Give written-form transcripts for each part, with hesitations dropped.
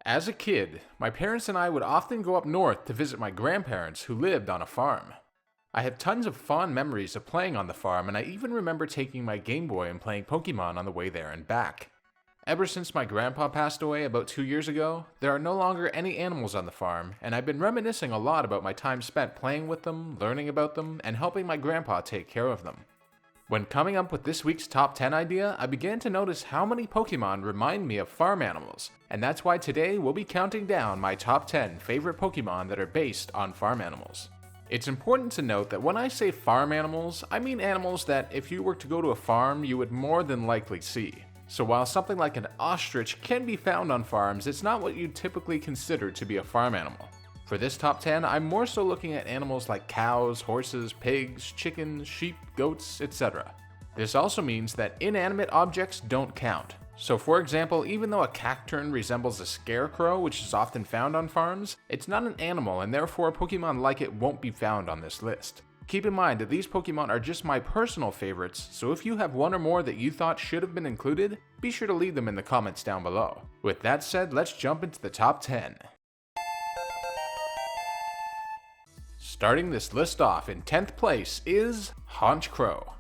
As a kid, my parents and I would often go up north to visit my grandparents who lived on a farm. I have tons of fond memories of playing on the farm, and I even remember taking my Game Boy and playing Pokémon on the way there and back. Ever since my grandpa passed away about 2 years ago, there are no longer any animals on the farm, and I've been reminiscing a lot about my time spent playing with them, learning about them, and helping my grandpa take care of them. When coming up with this week's top 10 idea, I began to notice how many Pokemon remind me of farm animals, and that's why today we'll be counting down my top 10 favorite Pokemon that are based on farm animals. It's important to note that when I say farm animals, I mean animals that if you were to go to a farm, you would more than likely see. So while something like an ostrich can be found on farms, it's not what you'd typically consider to be a farm animal. For this top 10, I'm more so looking at animals like cows, horses, pigs, chickens, sheep, goats, etc. This also means that inanimate objects don't count. So for example, even though a cacturn resembles a scarecrow, which is often found on farms, it's not an animal and therefore a Pokemon like it won't be found on this list. Keep in mind that these Pokemon are just my personal favorites, so if you have one or more that you thought should have been included, be sure to leave them in the comments down below. With that said, let's jump into the top 10. Starting this list off in 10th place is Honcho.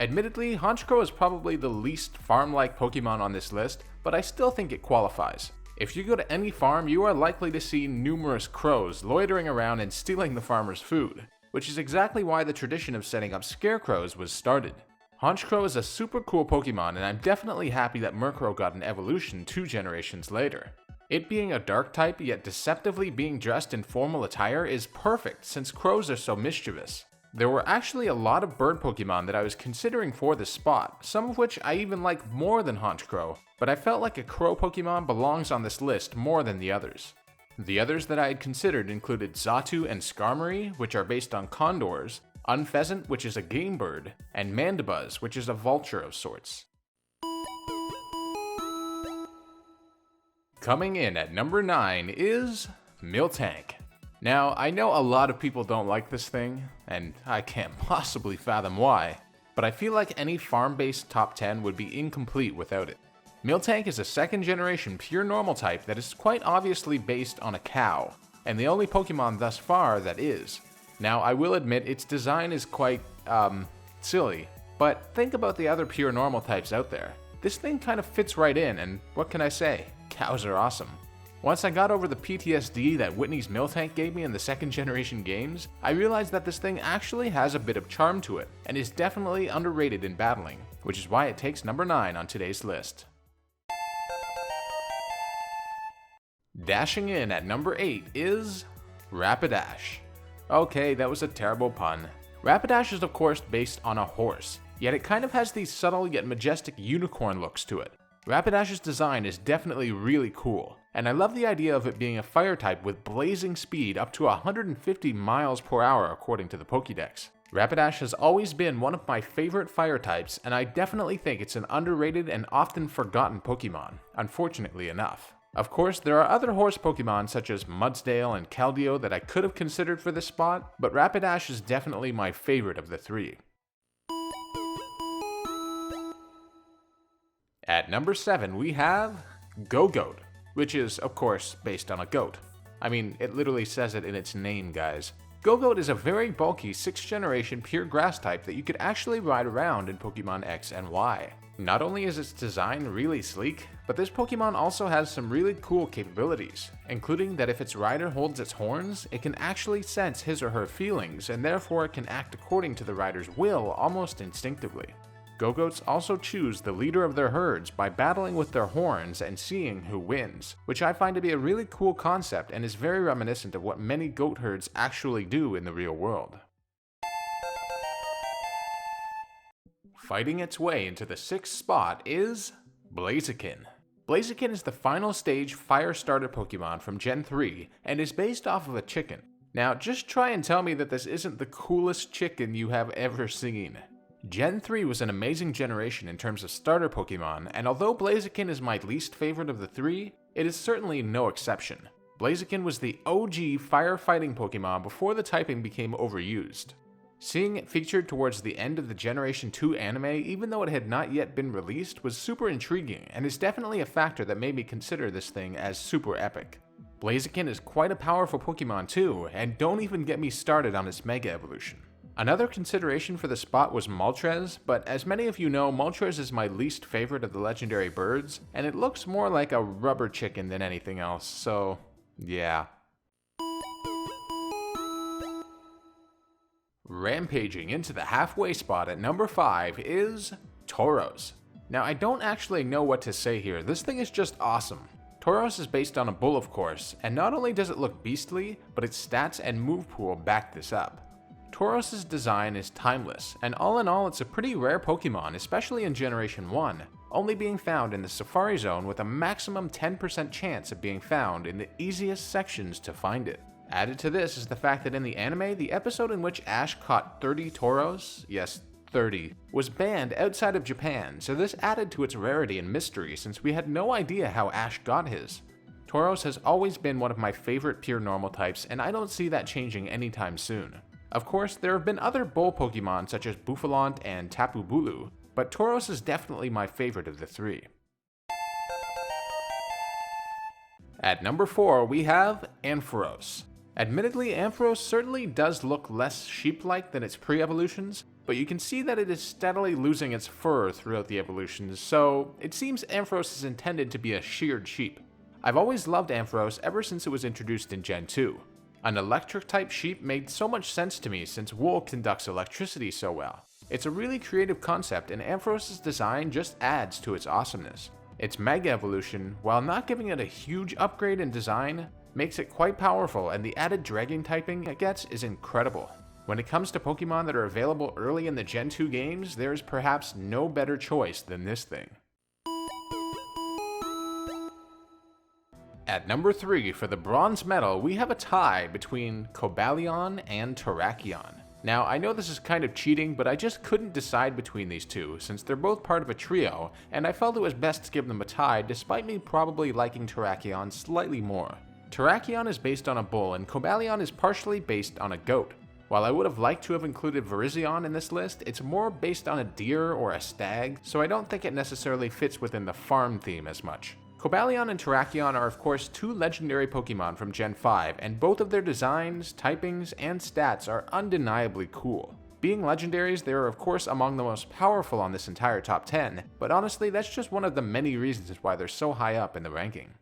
Admittedly, Honcho is probably the least farm-like Pokemon on this list, but I still think it qualifies. If you go to any farm, you are likely to see numerous crows loitering around and stealing the farmer's food, which is exactly why the tradition of setting up scarecrows was started. Honcho is a super cool Pokemon, and I'm definitely happy that Murkrow got an evolution 2 generations later. It being a dark type, yet deceptively being dressed in formal attire is perfect since crows are so mischievous. There were actually a lot of bird Pokemon that I was considering for this spot, some of which I even like more than Honcho, but I felt like a crow Pokemon belongs on this list more than the others. The others that I had considered included Xatu and Skarmory, which are based on condors, Unpheasant, which is a game bird, and Mandibuzz, which is a vulture of sorts. Coming in at number 9 is Miltank. Now, I know a lot of people don't like this thing, and I can't possibly fathom why, but I feel like any farm-based top 10 would be incomplete without it. Miltank is a second generation pure normal type that is quite obviously based on a cow, and the only Pokemon thus far that is. Now, I will admit its design is quite, silly, but think about the other pure normal types out there. This thing kind of fits right in, and what can I say? Cows are awesome. Once I got over the PTSD that Whitney's Miltank gave me in the second generation games, I realized that this thing actually has a bit of charm to it, and is definitely underrated in battling, which is why it takes number 9 on today's list. Dashing in at number 8 is Rapidash. Okay, that was a terrible pun. Rapidash is of course based on a horse, yet it kind of has these subtle yet majestic unicorn looks to it. Rapidash's design is definitely really cool, and I love the idea of it being a fire type with blazing speed up to 150 miles per hour according to the Pokédex. Rapidash has always been one of my favorite fire types, and I definitely think it's an underrated and often forgotten Pokemon, unfortunately enough. Of course, there are other horse Pokemon such as Mudsdale and Keldeo that I could have considered for this spot, but Rapidash is definitely my favorite of the three. At number 7 we have Gogoat, which is, of course, based on a goat. I mean, it literally says it in its name, guys. Gogoat is a very bulky 6th generation pure grass type that you could actually ride around in Pokemon X and Y. Not only is its design really sleek, but this Pokemon also has some really cool capabilities, including that if its rider holds its horns, it can actually sense his or her feelings, and therefore it can act according to the rider's will almost instinctively. Gogoats also choose the leader of their herds by battling with their horns and seeing who wins, which I find to be a really cool concept and is very reminiscent of what many goat herds actually do in the real world. Fighting its way into the 6th spot is Blaziken. Blaziken is the final stage fire starter Pokemon from Gen 3 and is based off of a chicken. Now just try and tell me that this isn't the coolest chicken you have ever seen. Gen 3 was an amazing generation in terms of starter Pokemon, and although Blaziken is my least favorite of the three, it is certainly no exception. Blaziken was the OG firefighting Pokemon before the typing became overused. Seeing it featured towards the end of the Generation 2 anime, even though it had not yet been released, was super intriguing and is definitely a factor that made me consider this thing as super epic. Blaziken is quite a powerful Pokemon too, and don't even get me started on its Mega Evolution. Another consideration for the spot was Moltres, but as many of you know, Moltres is my least favorite of the legendary birds, and it looks more like a rubber chicken than anything else, so yeah. Rampaging into the halfway spot at number 5 is Toros. Now I don't actually know what to say here, this thing is just awesome. Toros is based on a bull of course, and not only does it look beastly, but its stats and move pool back this up. Toros' design is timeless, and all in all it's a pretty rare Pokemon, especially in Generation 1, only being found in the Safari Zone with a maximum 10% chance of being found in the easiest sections to find it. Added to this is the fact that in the anime, the episode in which Ash caught 30 Toros, yes, 30, was banned outside of Japan, so this added to its rarity and mystery since we had no idea how Ash got his. Toros has always been one of my favorite pure normal types, and I don't see that changing anytime soon. Of course, there have been other bull Pokemon such as Bouffalant and Tapu Bulu, but Toros is definitely my favorite of the three. At number 4, we have Ampharos. Admittedly, Ampharos certainly does look less sheep-like than its pre-evolutions, but you can see that it is steadily losing its fur throughout the evolutions, so it seems Ampharos is intended to be a sheared sheep. I've always loved Ampharos ever since it was introduced in Gen 2. An electric-type sheep made so much sense to me since wool conducts electricity so well. It's a really creative concept, and Ampharos' design just adds to its awesomeness. Its Mega Evolution, while not giving it a huge upgrade in design, makes it quite powerful, and the added dragon typing it gets is incredible. When it comes to Pokemon that are available early in the Gen 2 games, there is perhaps no better choice than this thing. At number 3, for the bronze medal, we have a tie between Cobalion and Tarakion. Now, I know this is kind of cheating, but I just couldn't decide between these two, since they're both part of a trio, and I felt it was best to give them a tie, despite me probably liking Tarakion slightly more. Tarakion is based on a bull, and Cobalion is partially based on a goat. While I would have liked to have included Virizion in this list, it's more based on a deer or a stag, so I don't think it necessarily fits within the farm theme as much. Cobalion and Tarakion are of course two legendary Pokemon from Gen 5, and both of their designs, typings, and stats are undeniably cool. Being legendaries, they are of course among the most powerful on this entire top 10, but honestly that's just one of the many reasons why they're so high up in the ranking.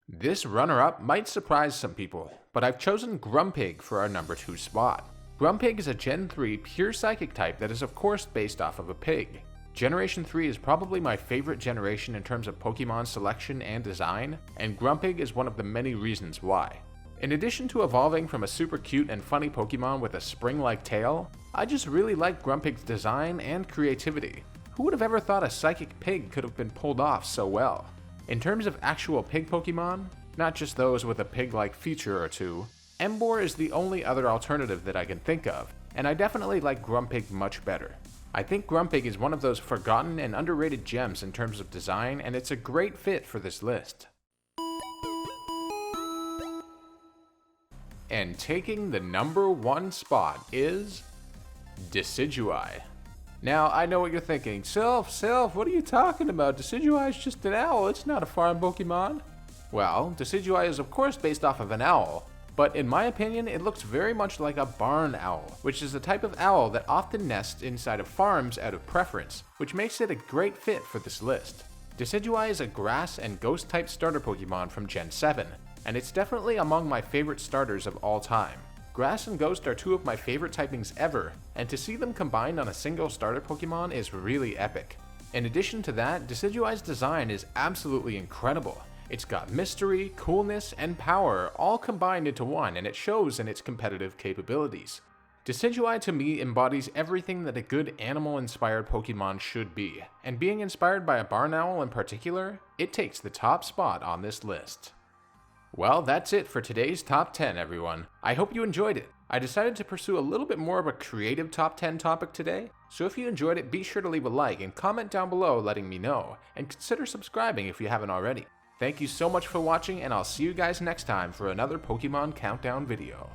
This runner-up might surprise some people, but I've chosen Grumpig for our number 2 spot. Grumpig is a Gen 3 pure psychic type that is of course based off of a pig. Generation 3 is probably my favorite generation in terms of Pokemon selection and design, and Grumpig is one of the many reasons why. In addition to evolving from a super cute and funny Pokemon with a spring-like tail, I just really like Grumpig's design and creativity. Who would have ever thought a psychic pig could have been pulled off so well? In terms of actual pig Pokemon, not just those with a pig-like feature or two, Emboar is the only other alternative that I can think of, and I definitely like Grumpig much better. I think Grumpig is one of those forgotten and underrated gems in terms of design, and it's a great fit for this list. And taking the number 1 spot is Decidua. Now, I know what you're thinking. Self, what are you talking about? Decidua is just an owl, it's not a farm Pokemon. Well, Decidua is of course based off of an owl, but in my opinion, it looks very much like a barn owl, which is a type of owl that often nests inside of farms out of preference, which makes it a great fit for this list. Decidua is a grass and ghost type starter Pokemon from Gen 7, and it's definitely among my favorite starters of all time. Grass and Ghost are two of my favorite typings ever, and to see them combined on a single starter Pokemon is really epic. In addition to that, Decidueye's design is absolutely incredible. It's got mystery, coolness, and power all combined into one, and it shows in its competitive capabilities. Decidueye to me embodies everything that a good animal-inspired Pokemon should be, and being inspired by a barn owl in particular, it takes the top spot on this list. Well, that's it for today's top 10, everyone. I hope you enjoyed it. I decided to pursue a little bit more of a creative top 10 topic today, so if you enjoyed it, be sure to leave a like and comment down below letting me know, and consider subscribing if you haven't already. Thank you so much for watching, and I'll see you guys next time for another Pokemon Countdown video.